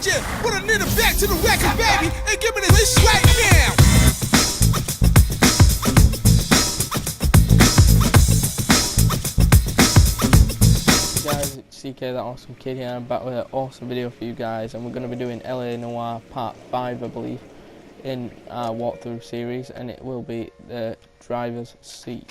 need you. Put a nigga back to the record, baby, and give me this right now. Guys, it's CK, that awesome kid here. I'm back with an awesome video for you guys, and we're going to be doing LA Noire Part 5, I believe, in our walkthrough series, and it will be the driver's seat.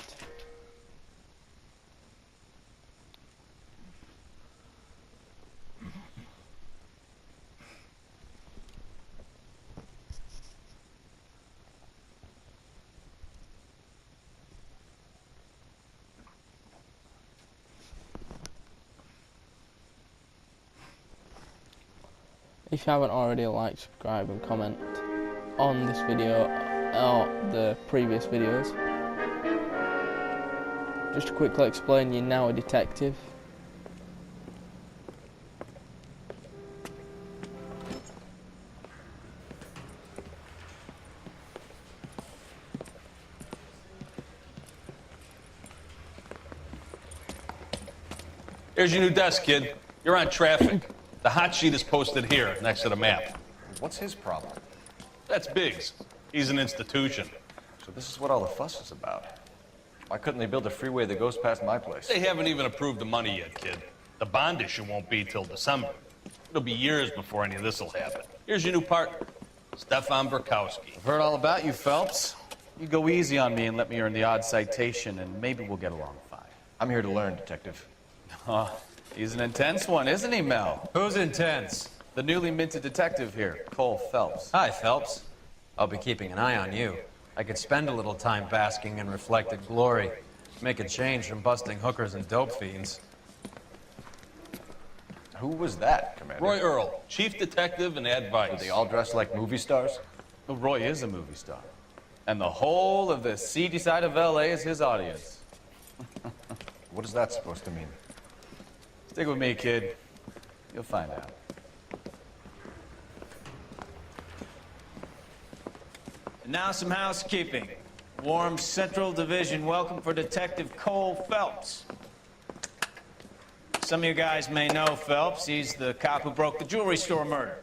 If you haven't already, like, subscribe and comment on this video or the previous videos. Just to quickly explain, you're now a detective. Here's your new desk, kid. You're on traffic. The hot sheet is posted here, next to the map. What's his problem? That's Biggs. He's an institution. So this is what all the fuss is about. Why couldn't they build a freeway that goes past my place? They haven't even approved the money yet, kid. The bond issue won't be till December. It'll be years before any of this will happen. Here's your new partner, Stefan Burkowski. I've heard all about you, Phelps. You go easy on me and let me earn the odd citation, and maybe we'll get along fine. I'm here to learn, Detective. He's an intense one, isn't he, Mel? Who's intense? The newly minted detective here, Cole Phelps. Hi, Phelps. I'll be keeping an eye on you. I could spend a little time basking in reflected glory. Make a change from busting hookers and dope fiends. Who was that, Commander? Roy Earl, chief detective and advice. Are they all dressed like movie stars? Well, Roy is a movie star. And the whole of the seedy side of LA is his audience. What is that supposed to mean? Stick with me, kid. You'll find out. And now some housekeeping. Warm Central Division welcome for Detective Cole Phelps. Some of you guys may know Phelps. He's the cop who broke the jewelry store murder.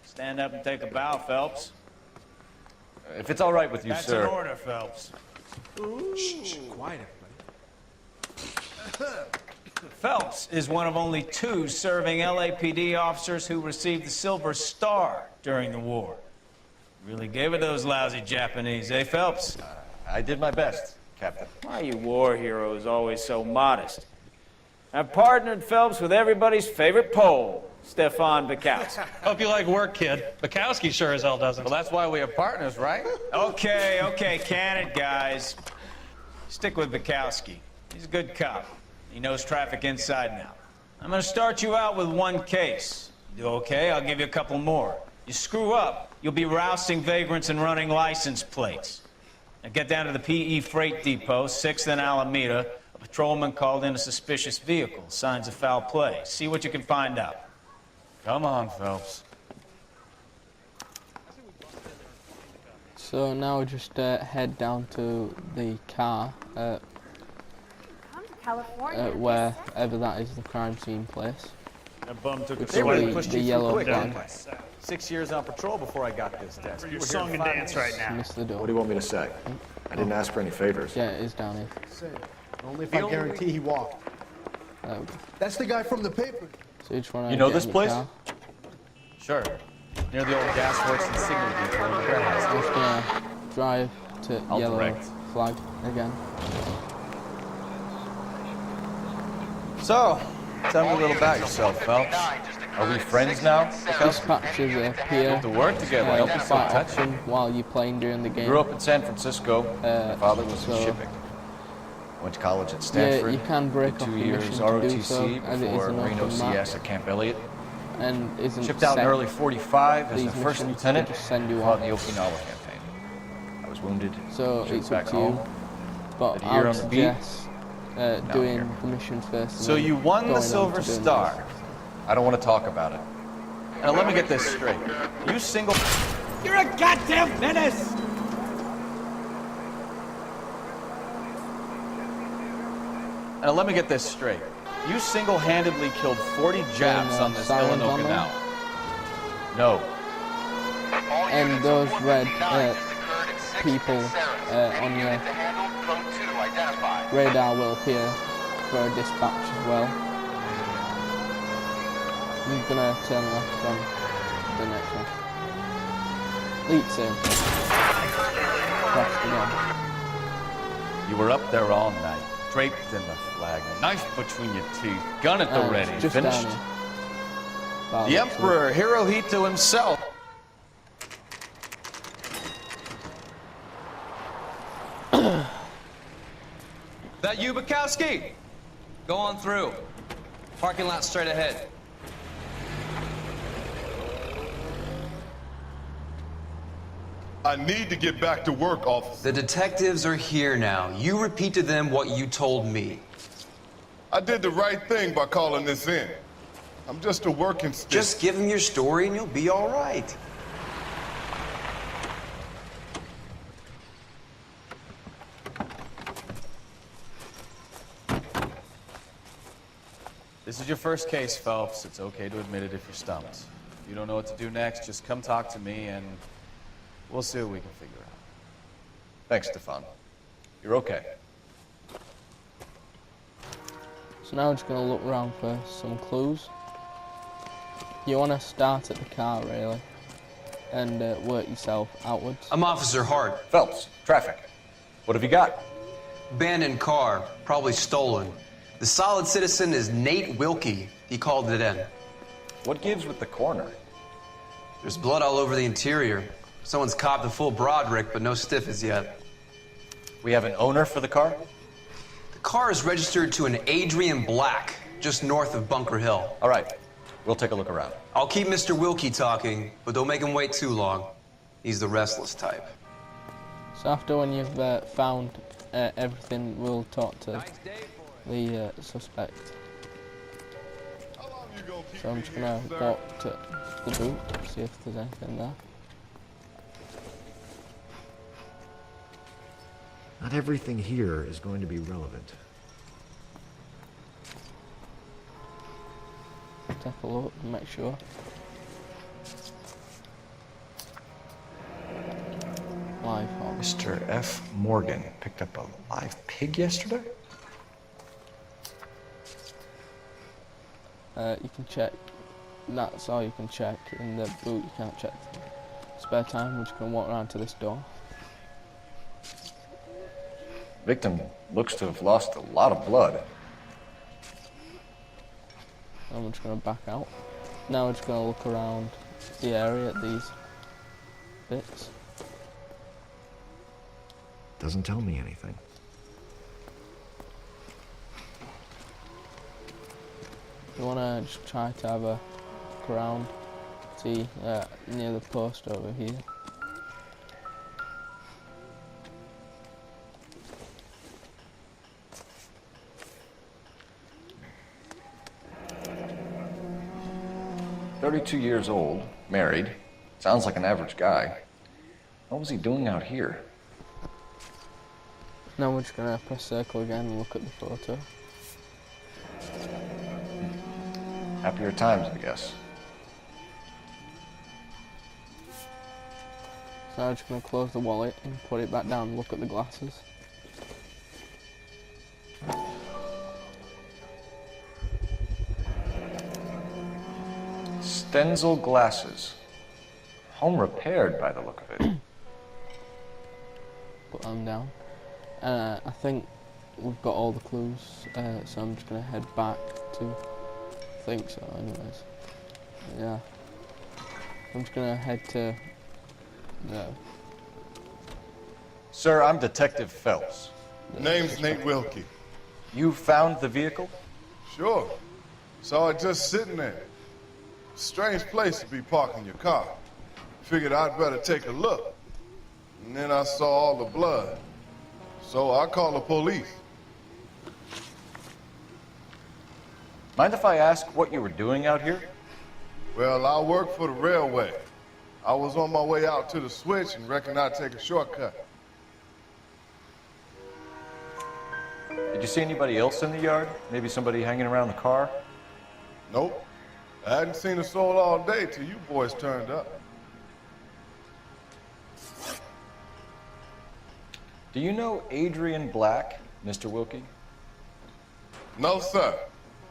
Stand up and take a bow, Phelps. If it's all right with you, That's sir. an order, Phelps. Shh, quiet, everybody. Phelps is one of only 2 serving LAPD officers who received the Silver Star during the war. Really gave it those lousy Japanese, eh, Phelps? I did my best, Captain. Why are you war heroes always so modest? I've partnered Phelps with everybody's favorite Pole, Stefan Burkowski. Hope you like work, kid. Bukowski sure as hell doesn't. Well, that's why we are partners, right? Okay, can it, guys? Stick with Burkowski. He's a good cop. He knows traffic inside and out. I'm gonna start you out with 1 case. You do okay, I'll give you a couple more. You screw up, you'll be rousting vagrants and running license plates. Now get down to the PE Freight Depot, 6th and Alameda. A patrolman called in a suspicious vehicle. Signs of foul play. See what you can find out. Come on, Phelps. So now just head down to the car, wherever that is, the crime scene place. That bum took a They really the, pushed the you yellow through quick, van. didn't they? 6 years on patrol before I got this desk. Your song and dance right now. Missed the door. What do you want me to say? I didn't ask for any favors. Yeah, it is down here. Only if I guarantee he walked. That's the guy from the paper. So you just want to You know get this in your place? car. Sure. Near the old gas works and signal depot in the warehouse. I'm just gonna drive to I'll yellow direct. flag again. So, tell me a little about yourself, Phelps. Are we friends now? Dispatches appear To work together, help you quite touch. often while you're playing during the game. Grew up in San Francisco. My father was in so- shipping. Went to college at Yeah, Stanford. you can break did off 2 your years mission to do ROTC so, as it is before an Reno open map. CS at Camp Elliott. And isn't Shipped out in set. early 45 as These a first missions lieutenant. could just send you Fought in off. the Okinawa campaign. I was wounded. So shipped it's back up to you. home. But Did a I year would on the beat. suggest I'm doing here. the missions first. and So then you won going the on to Silver doing Star. I don't want to talk about it. Now let me get this straight. You single... You're a goddamn menace! Now let me get this straight. You single-handedly killed 40 Japs on this sirens Illinois on there? canal. No. And those red people on your radar will appear for a dispatch as well. I'm gonna turn left on the next one. Leads in. Crashed again. You were up there all night, draped in the flag, knife between your teeth, gun at the ready. Just Finished? down here. The Emperor Hirohito himself. That you, Bukowski? Go on through. Parking lot straight ahead. I need to get back to work, officer. The detectives are here now. You repeat to them what you told me. I did the right thing by calling this in. I'm just a working stick. Just give them your story and you'll be all right. This is your first case, Phelps. It's okay to admit it if you're stumped. If you don't know what to do next, just come talk to me and we'll see what we can figure out. Thanks, Stefan. You're okay. So now we're just going to look around for some clues. You want to start at the car, really, and work yourself outwards. I'm Officer Hart. Phelps, traffic. What have you got? Abandoned car, probably stolen. The solid citizen is Nate Wilkie. He called it in. What gives with the coroner? There's blood all over the interior. Someone's copped the full Broderick, but no stiff as yet. We have an owner for the car? The car is registered to an Adrian Black, just north of Bunker Hill. All right. We'll take a look around. I'll keep Mr. Wilkie talking, but don't make him wait too long. He's the restless type. So after when you've found everything, we'll talk to the suspect. So I'm just gonna walk to the boot, see if there's anything there. Not everything here is going to be relevant. Take a look and make sure. Live hog. Mr. F. Morgan picked up a live pig yesterday? You can check. That's all you can check. In the boot, you can't check. Spare time, we're just gonna walk around to this door. Victim looks to have lost a lot of blood. I'm just gonna back out. Now we're just gonna look around the area at these bits. Doesn't tell me anything. You wanna just try to have a look around, see near the post over here. $32 old, married. Sounds like an average guy. What was he doing out here? Now we're just gonna press circle again and look at the photo. Happier times, I guess. So now we're just gonna close the wallet and put it back down and look at the glasses. Stenzel glasses. Home repaired by the look of it. Put them down. I think we've got all the clues, so I'm just gonna head back to. I think so, anyways. Yeah. I'm just gonna head to. No. Sir, I'm Detective Phelps. Name's Nate Wilkie. You found the vehicle? Sure. Saw it just sitting there. Strange place to be parking your car. Figured I'd better take a look. And then I saw all the blood. So I called the police. Mind if I ask what you were doing out here? Well, I work for the railway. I was on my way out to the switch and reckoned I'd take a shortcut. Did you see anybody else in the yard? Maybe somebody hanging around the car? Nope. I hadn't seen a soul all day till you boys turned up. Do you know Adrian Black, Mr. Wilkie? No, sir.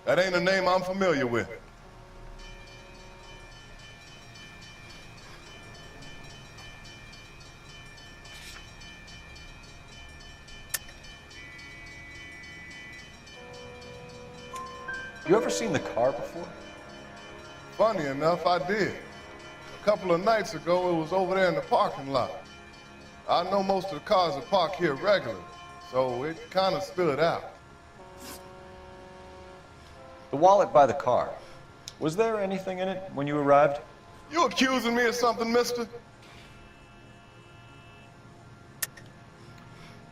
That ain't a name I'm familiar with. You ever seen the car before? Funny enough, I did. A couple of nights ago, it was over there in the parking lot. I know most of the cars are parked here regularly, so it kind of stood out. The wallet by the car. Was there anything in it when you arrived? You accusing me of something, mister?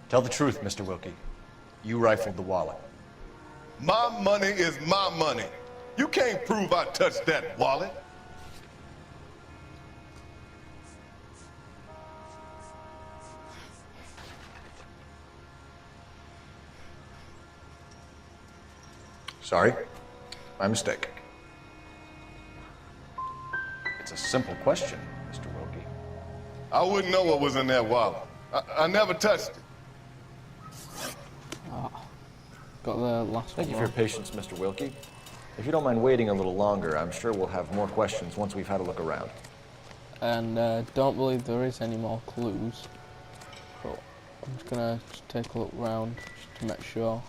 Tell the truth, Mr. Wilkie. You rifled the wallet. My money is my money. You can't prove I touched that wallet. Sorry. My mistake. It's a simple question, Mr. Wilkie. I wouldn't know what was in that wallet. I never touched it. Got the last Thank you one. for your patience, Mr. Wilkie. If you don't mind waiting a little longer, I'm sure we'll have more questions once we've had a look around. And don't believe there is any more clues. But I'm just gonna take a look round just to make sure.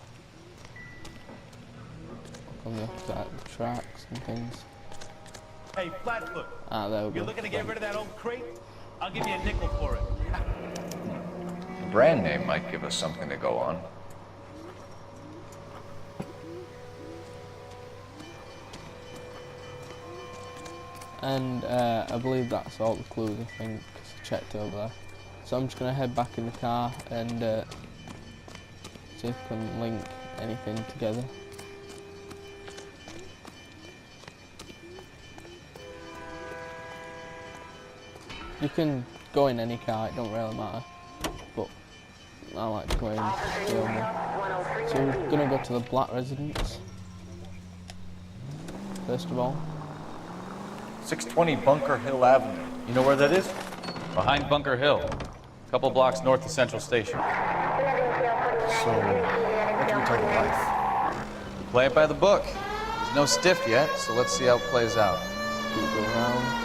Look on the opposite side of the tracks and things. Hey, Flatfoot. Ah, there we go. You're looking to get rid of that old crate? I'll give you a nickel for it. The brand name might give us something to go on. And I believe that's all the clues, I think, 'cause I checked over there. So I'm just going to head back in the car and see if I can link anything together. You can go in any car, it don't really matter, but I like to go in the other one. So we're going to go to the Black residence, first of all. 620 Bunker Hill Avenue. You know where that is? Behind Bunker Hill, a couple blocks north of Central Station. So, what do we tell the wife? Play it by the book. There's no stiff yet, so let's see how it plays out. Keep going around.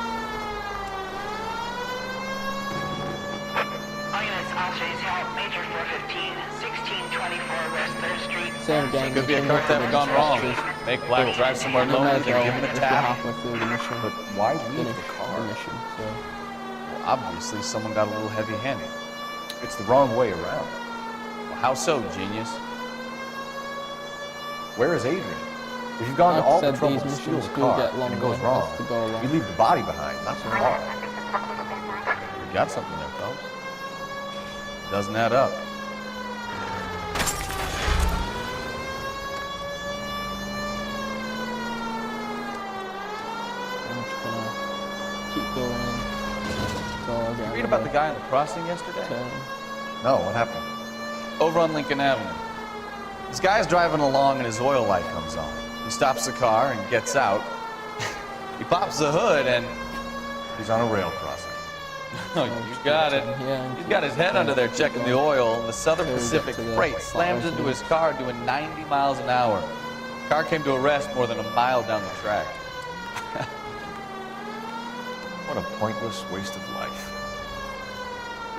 Major 415, 1624 West 3rd Street. Same again. Could be a car theft gone wrong. Make Black drive somewhere lonely, then give him a tap. Halfway through the mission. But why leave the Finish car? the mission, so. Well, obviously, someone got a little heavy-handed. It's the wrong way around. Well, how so, genius? Where is Adrian? If you've gone to all the Like I said, trouble these to steal missions the do car get and it longer goes wrong, as they go along. you leave the body behind, not the car. We got something there, folks. Doesn't add up. I'm just gonna keep going. Go again. Read about the guy on the crossing yesterday? Turn. No, what happened? Over on Lincoln Avenue. This guy's driving along and his oil light comes on. He stops the car and gets out. He pops the hood and He's on a rail crossing. oh, you got it. Yeah, He's got his head under there checking the oil, and the Southern Till we get Pacific to the freight slams into his car doing 90 miles an hour. Car came to a rest more than a mile down the track. What a pointless waste of life.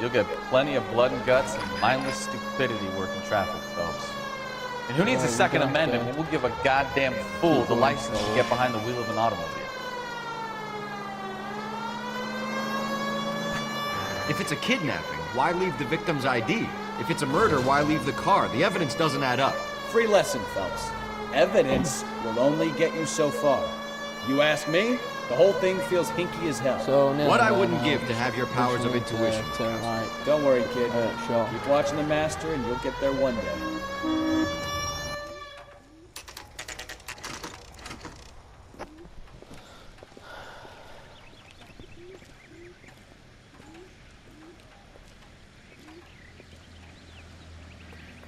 You'll get plenty of blood and guts and mindless stupidity working traffic, folks. And who needs a Second Amendment when we'll give a goddamn fool the license to get behind the wheel of an automobile? If it's a kidnapping, why leave the victim's ID? If it's a murder, why leave the car? The evidence doesn't add up. Free lesson, Phelps. Evidence will only get you so far. You ask me, the whole thing feels hinky as hell. So What I wouldn't give to have your powers of intuition. Turn right. Don't worry, kid. Sure. Keep watching the master and you'll get there one day.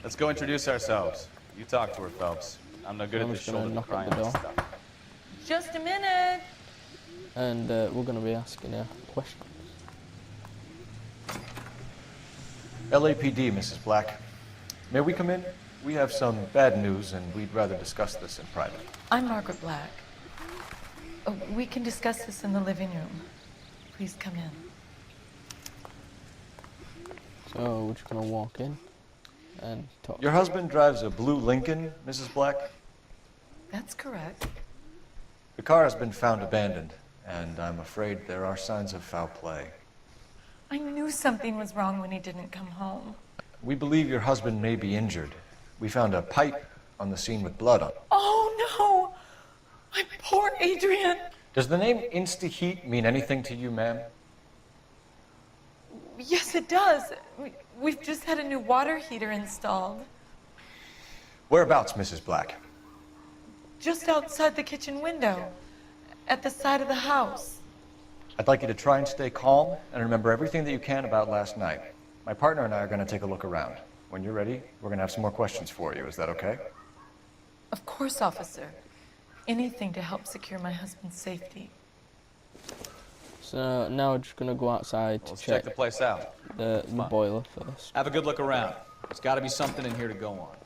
Let's go introduce ourselves. You talk to her, Phelps. I'm no good I'm at this just gonna shoulder knock on crying the out door. stuff. Just a minute. And we're going to be asking her questions. LAPD, Mrs. Black. May we come in? We have some bad news, and we'd rather discuss this in private. I'm Margaret Black. We can discuss this in the living room. Please come in. So we're just going to walk in and talk. Your husband drives a blue Lincoln, Mrs. Black? That's correct. The car has been found abandoned, and I'm afraid there are signs of foul play. I knew something was wrong when he didn't come home. We believe your husband may be injured. We found a pipe on the scene with blood on it. Oh, no! My poor Adrian! Does the name Insta-Heat mean anything to you, ma'am? Yes, it does. We've just had a new water heater installed. Whereabouts, Mrs. Black? Just outside the kitchen window, at the side of the house. I'd like you to try and stay calm and remember everything that you can about last night. My partner and I are going to take a look around. When you're ready, we're going to have some more questions for you. Is that okay? Of course, officer. Anything to help secure my husband's safety. So now we're just going to go outside to check the place out. The boiler first. Have a good look around. There's got to be something in here to go on.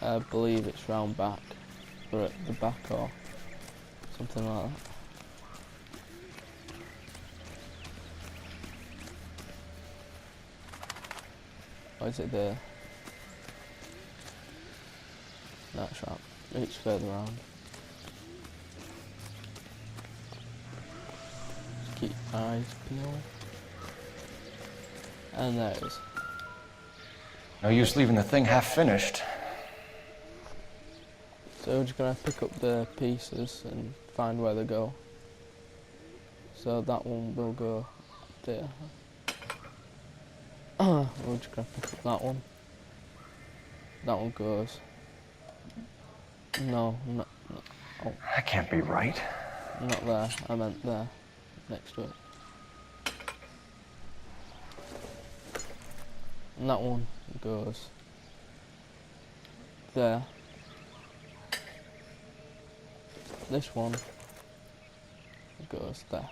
I believe it's round back, or at the back or something like that. Or is it there? That's right. It's further around. Just keep your eyes peeled. And there it is. No use leaving the thing half finished. So we're just going to pick up the pieces and find where they go. So that one will go there. We're just going to pick up that one. That one goes. No, not. Oh. That can't be right. Not there. I meant there. Next to it. And that one goes there. This one goes there.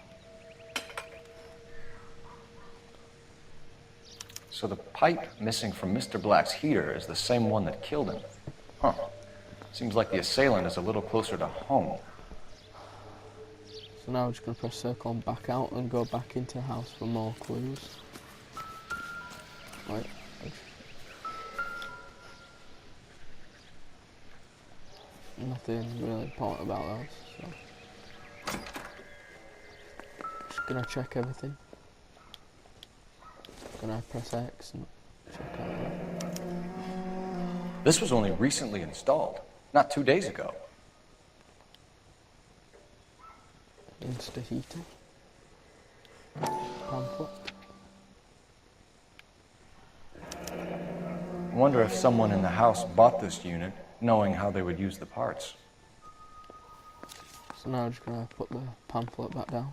So the pipe missing from Mr. Black's heater is the same one that killed him. Huh. Seems like the assailant is a little closer to home. So now we're just going to press circle and back out and go back into the house for more clues. Right. Nothing really important about those. So. Just going to check everything. Gonna press X and check out that. This was only recently installed, not 2 days ago. Insta-heater. Pamphlet. I wonder if someone in the house bought this unit knowing how they would use the parts. So now I'm just gonna put the pamphlet back down.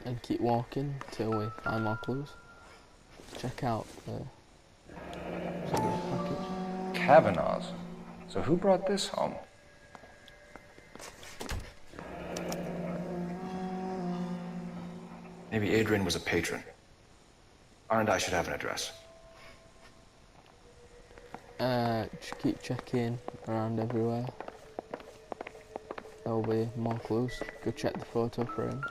And keep walking till we find more clues. Check out the package. Kavanaugh's. So who brought this home? Maybe Adrian was a patron. R&I should have an address. Just keep checking around everywhere. There'll be more clues. Go check the photo frame.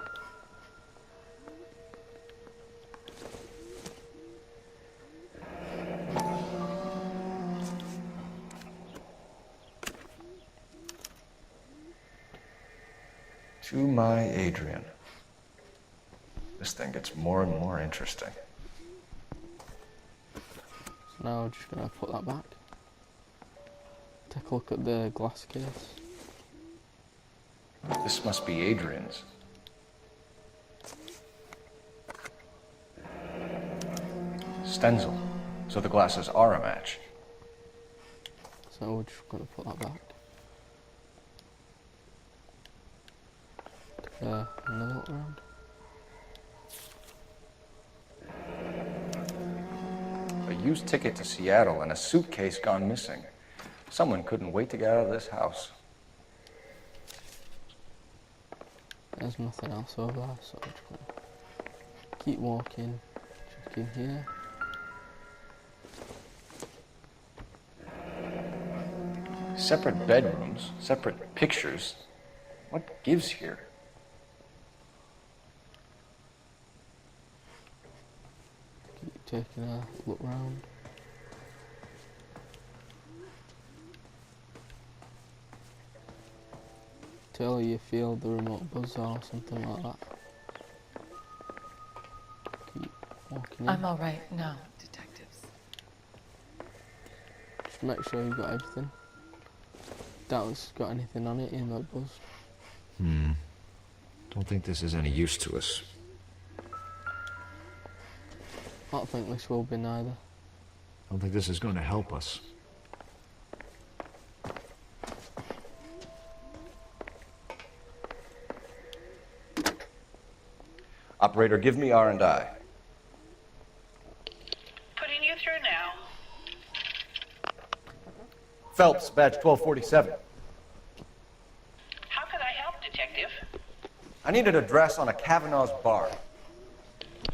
To my Adrian. This thing gets more and more interesting. So now I'm just going to put that back. Take a look at the glass case. This must be Adrian's. Stencil. So the glasses are a match. So we're just going to put that back. Another look around. A used ticket to Seattle and a suitcase gone missing. Someone couldn't wait to get out of this house. There's nothing else over there, so I'm just gonna keep walking, check in here. Separate bedrooms, separate pictures. What gives here? Keep taking a look round. Till you feel the remote buzz or something like that. Keep walking in. I'm all right now, detectives. Just make sure you've got everything. Doubt's got anything on it, remote buzz. Don't think this is any use to us. I don't think this will be neither. Don't think this is going to help us. Operator, give me R&I. Putting you through now. Phelps, badge 1247. How could I help, Detective? I need an address on a Kavanaugh's bar.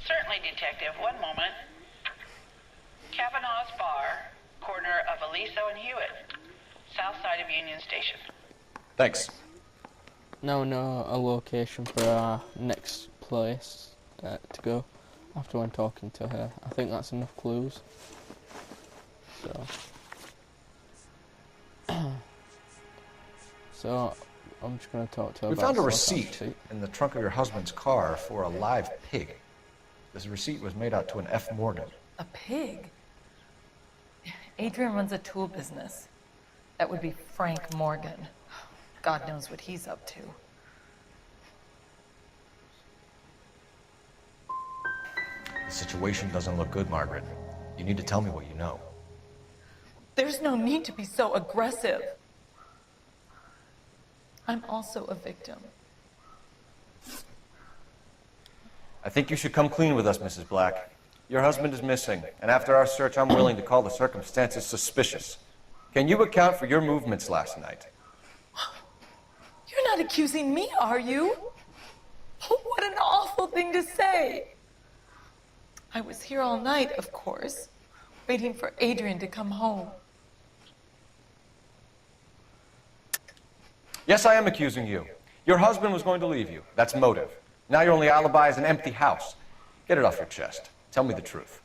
Certainly, Detective. One moment. Kavanaugh's Bar, corner of Aliso and Hewitt, south side of Union Station. Thanks. Now we know a location for our next place to go after when talking to her. I think that's enough clues. So I'm just going to talk to her We about found a SHAREfactory. receipt in the trunk of your husband's car for a live pig. This receipt was made out to an F. Morgan. A pig? Adrian runs a tool business. That would be Frank Morgan. God knows what he's up to. The situation doesn't look good, Margaret. You need to tell me what you know. There's no need to be so aggressive. I'm also a victim. I think you should come clean with us, Mrs. Black. Your husband is missing, and after our search, I'm willing to call the circumstances suspicious. Can you account for your movements last night? You're not accusing me, are you? What an awful thing to say. I was here all night, of course, waiting for Adrian to come home. Yes, I am accusing you. Your husband was going to leave you. That's motive. Now your only alibi is an empty house. Get it off your chest. Tell me the truth.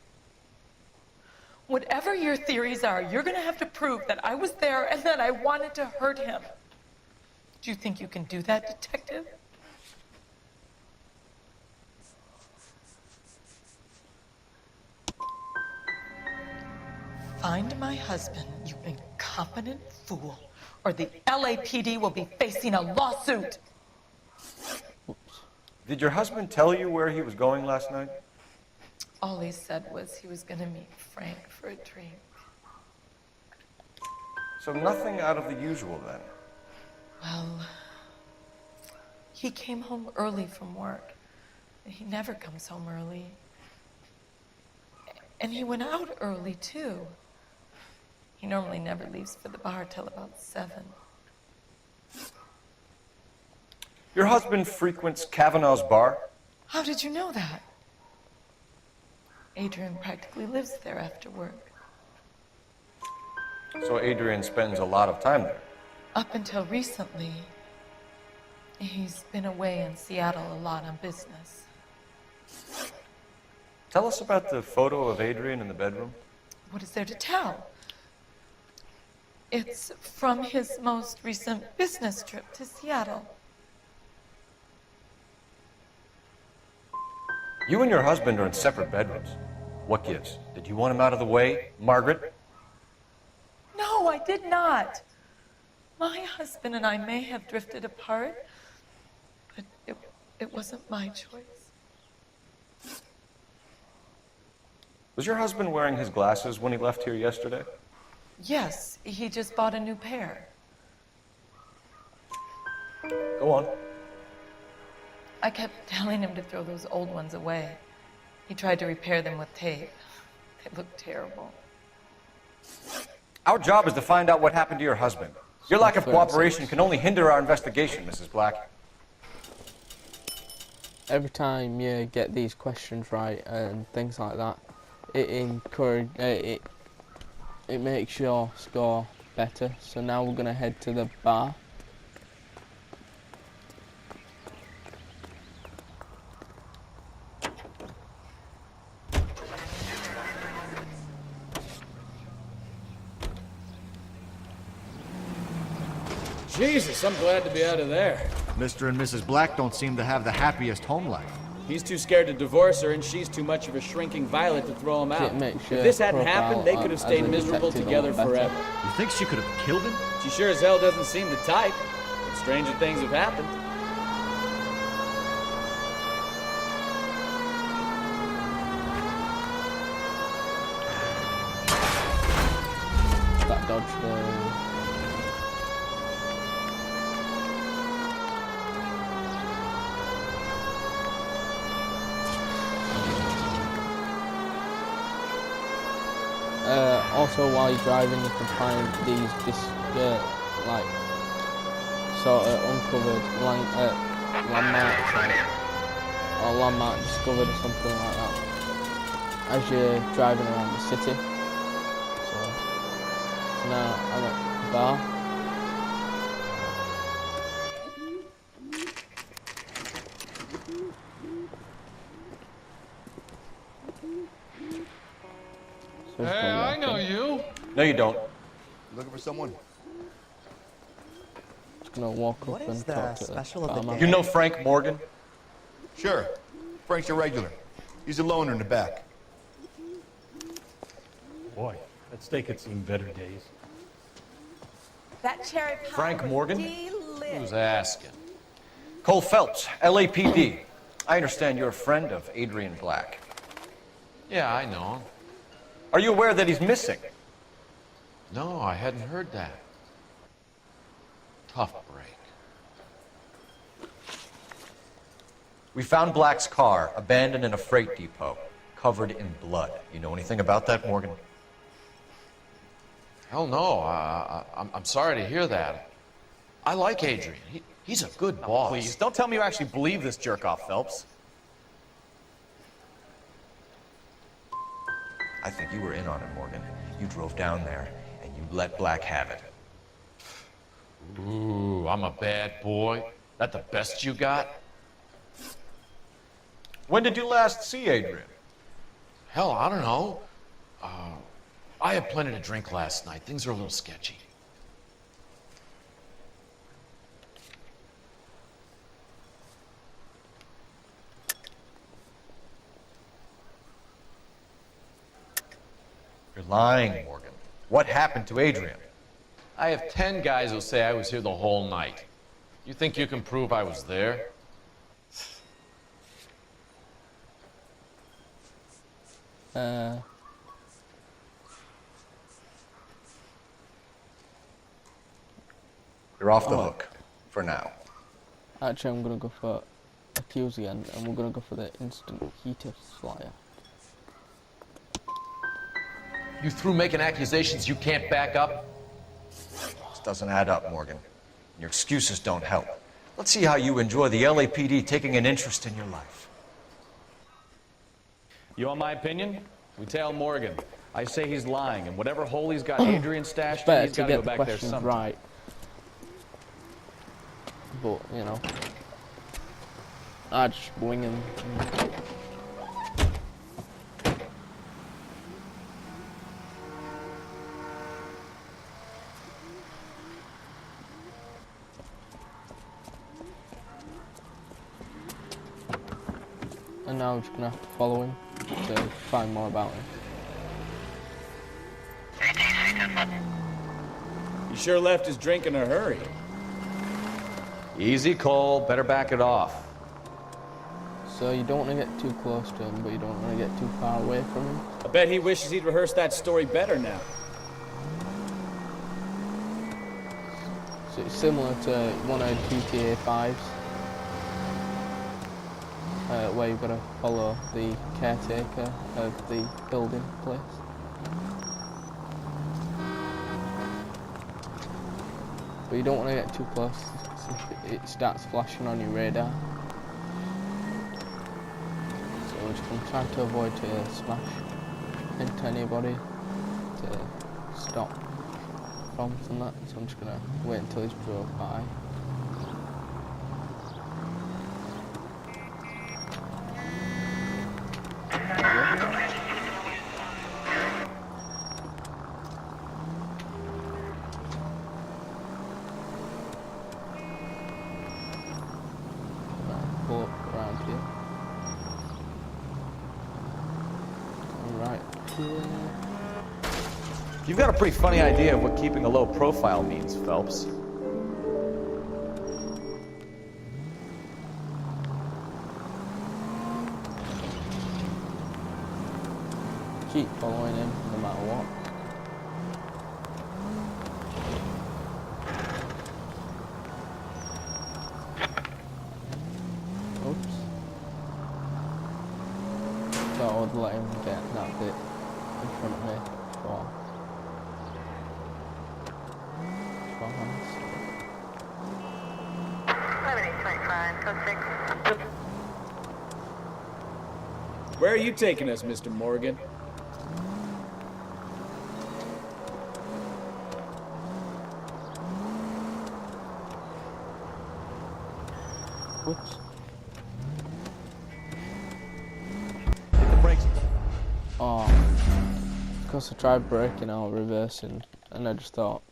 Whatever your theories are, you're going to have to prove that I was there and that I wanted to hurt him. Do you think you can do that, Detective? Find my husband, you incompetent fool, or the LAPD will be facing a lawsuit. Did your husband tell you where he was going last night? All he said was he was going to meet Frank for a drink. So nothing out of the usual then. Well, he came home early from work. He never comes home early. And he went out early, too. He normally never leaves for the bar till about 7. Your husband frequents Kavanaugh's bar? How did you know that? Adrian practically lives there after work. So Adrian spends a lot of time there. Up until recently, he's been away in Seattle a lot on business. Tell us about the photo of Adrian in the bedroom. What is there to tell? It's from his most recent business trip to Seattle. You and your husband are in separate bedrooms. What gives? Did you want him out of the way, Margaret? No, I did not. My husband and I may have drifted apart, but it wasn't my choice. Was your husband wearing his glasses when he left here yesterday? Yes, he just bought a new pair. Go on. I kept telling him to throw those old ones away. He tried to repair them with tape. They looked terrible. Our job is to find out what happened to your husband. Your lack of cooperation can only hinder our investigation, Mrs. Black. every time you get these questions right and things like that, it makes your score better. So now we're gonna head to the bar. Jesus, I'm glad to be out of there. Mr. and Mrs. Black don't seem to have the happiest home life. He's too scared to divorce her, and she's too much of a shrinking violet to throw him out. If this hadn't happened, they could have stayed miserable together forever. You think she could have killed him? She sure as hell doesn't seem the type. But stranger things have happened. That dodge there. Also, while you're driving, you can find these like sort of uncovered landmarks or landmark discovered or something like that as you're driving around the city. So now I'm at the bar. Hey, I know you. No, you don't. Looking for someone? Just gonna walk up and talk to the barman. You know Frank Morgan? Sure. Frank's a regular. He's a loner in the back. Boy, that steak had seen better days. That cherry pie. Frank Morgan? Who's asking? Cole Phelps, LAPD. I understand you're a friend of Adrian Black. Yeah, I know him. Are you aware that he's missing? No, I hadn't heard that. Tough break. We found Black's car abandoned in a freight depot, covered in blood. You know anything about that, Morgan? Hell no. I'm sorry to hear that. I like Adrian. He's a good boss. Please, don't tell me you actually believe this jerk-off, Phelps. I think you were in on it, Morgan. You drove down there, and you let Black have it. Ooh, I'm a bad boy. That the best you got? When did you last see Adrian? Hell, I don't know. I had plenty to drink last night. Things are a little sketchy. You're lying, Morgan. What happened to Adrian? I have 10 guys who'll say I was here the whole night. You think you can prove I was there? You're off the hook, for now. Actually, I'm gonna go for accuse again, and we're gonna go for the instant heater flyer. You through making accusations you can't back up? This doesn't add up, Morgan. Your excuses don't help. Let's see how you enjoy the LAPD taking an interest in your life. You want my opinion? We tell Morgan. I say he's lying, and whatever hole he's got Adrian stashed in, he's got to go back there sometime. Right. But, you know, I just wing him. And now I'm just gonna have to follow him to find more about him. He sure left his drink in a hurry. Easy, Cole. Better back it off. So you don't want to get too close to him, but you don't want to get too far away from him. I bet he wishes he'd rehearsed that story better now. So it's similar to one of GTA 5's, where you've got to follow the caretaker of the building place. But you don't want to get too close, it starts flashing on your radar. I'm trying to avoid to smash into anybody to stop bombs and that, so I'm just gonna wait until he's drove by. Pull up around here. Right here. You've got a pretty funny idea of what keeping a low profile means, Phelps. Keep following him no matter what. Oops. So I would let him get that bit in front of me for Where are you taking us, Mr. Morgan? Whoops. Hit the brakes. Oh, because I tried braking or reversing, and I just thought.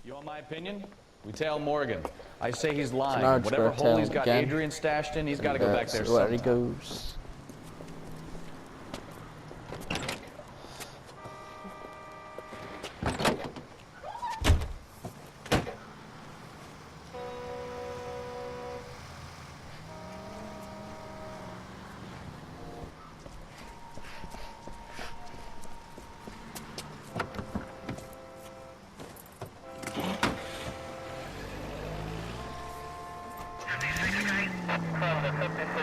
You want my opinion? We tail Morgan. I say he's lying. So Whatever hole he's got again. Adrian stashed in, he's got to go back there See where he sometime. goes.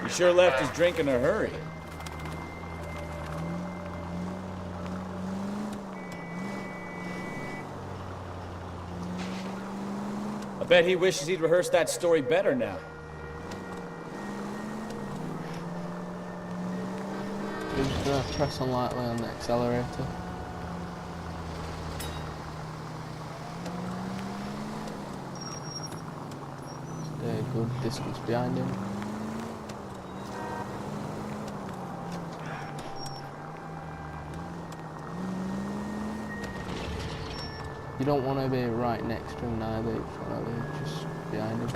He sure left his drink in a hurry. I bet he wishes he'd rehearsed that story better now. Just press on lightly on the accelerator. Stay a good distance behind him. You don't want to be right next to him neither, you want to be just behind him.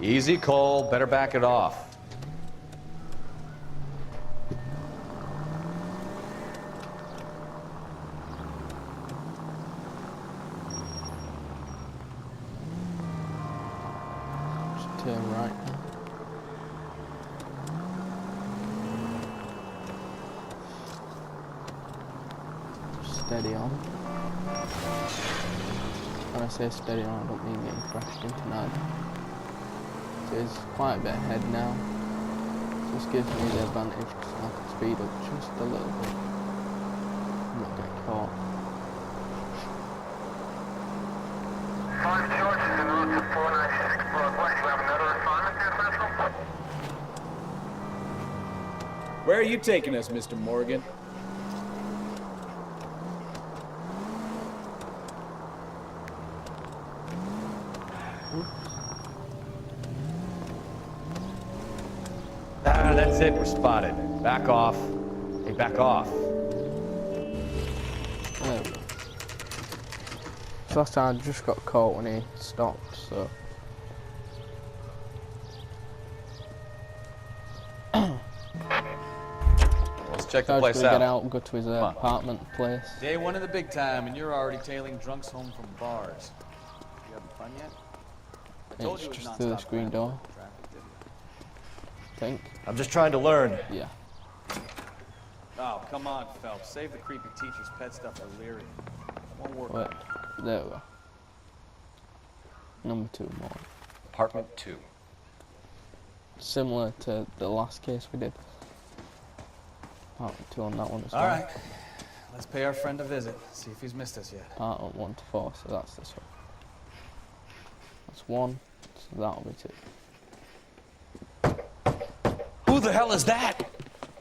Easy, Cole. Better back it off. Just turn right now. Steady on. When I say steady on, I don't mean getting crashed into neither. So it's quite a bit ahead now. This gives me the advantage because I can speed up just a little bit and not get caught. 5 George is en route to 496 Broadway. Do you have another assignment there, Central? Where are you taking us, Mr. Morgan? Ah, that's it. We're spotted. Back off. Hey, back off. There we go. So last time I just got caught when he stopped, so. Let's check the So place just gonna out. get out and go to his apartment place. Day one of the big time, and you're already tailing drunks home from bars. You having fun yet? I told It's you it was just through the nonstop screen door. traffic, didn't I think. I'm just trying to learn. Yeah. Oh, come on, Phelps. Save the creepy teacher's pet stuff for Leary. Won't work. Wait, there we go. Number 2 more. Apartment 2. Similar to the last case we did. Apartment 2 on that one as well. All right. Let's pay our friend a visit. See if he's missed us yet. Apartment 1 to 4, so that's this one. That's 1, so that'll be 2. Who the hell is that?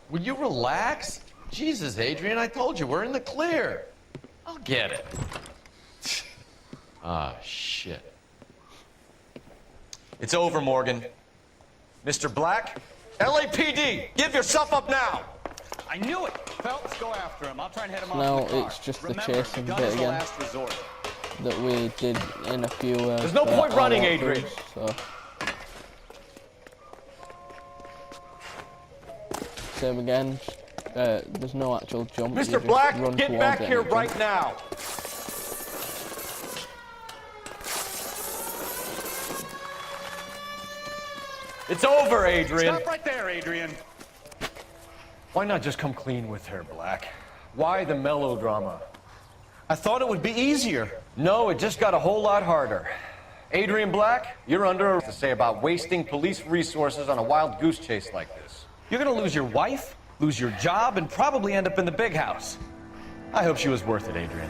Will you relax? Jesus, Adrian, I told you, we're in the clear. I'll get it. Ah, shit. It's over, Morgan. Mr. Black, LAPD, give yourself up now! I knew it! Phelps, go after him. I'll try and head him off Now in the car. it's just the Remember, chasing gun bit is the again last resort. that we did in a few. There's no point running, Adrian. So. Same again. There's no actual jump. You Mr. just Black, run get towards back it here and right jump. now! It's over, Adrian. Stop right there, Adrian. Why not just come clean with her, Black? Why the melodrama? I thought it would be easier. No, it just got a whole lot harder. Adrian Black, you're under arrest to say about wasting police resources on a wild goose chase like this. You're gonna lose your wife, lose your job, and probably end up in the big house. I hope she was worth it, Adrian.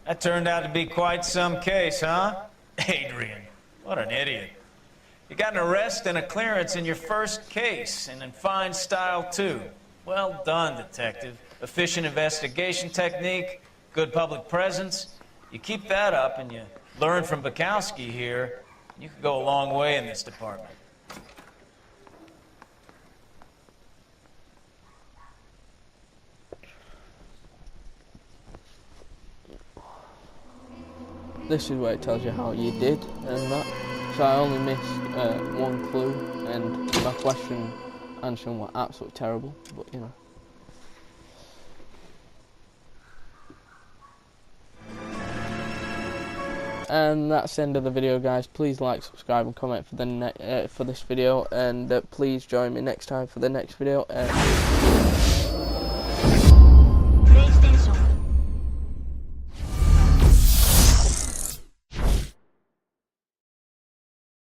That turned out to be quite some case, huh? Adrian, what an idiot. You got an arrest and a clearance in your first case, and in fine style, too. Well done, detective. Efficient investigation technique, good public presence. You keep that up and you learn from Bukowski here, you could go a long way in this department. This is where it tells you how you did and that. So I only missed 1 clue, and my question answering were absolutely terrible, but you know. And that's the end of the video, guys. Please like, subscribe, and comment for the for this video, and please join me next time for the next video.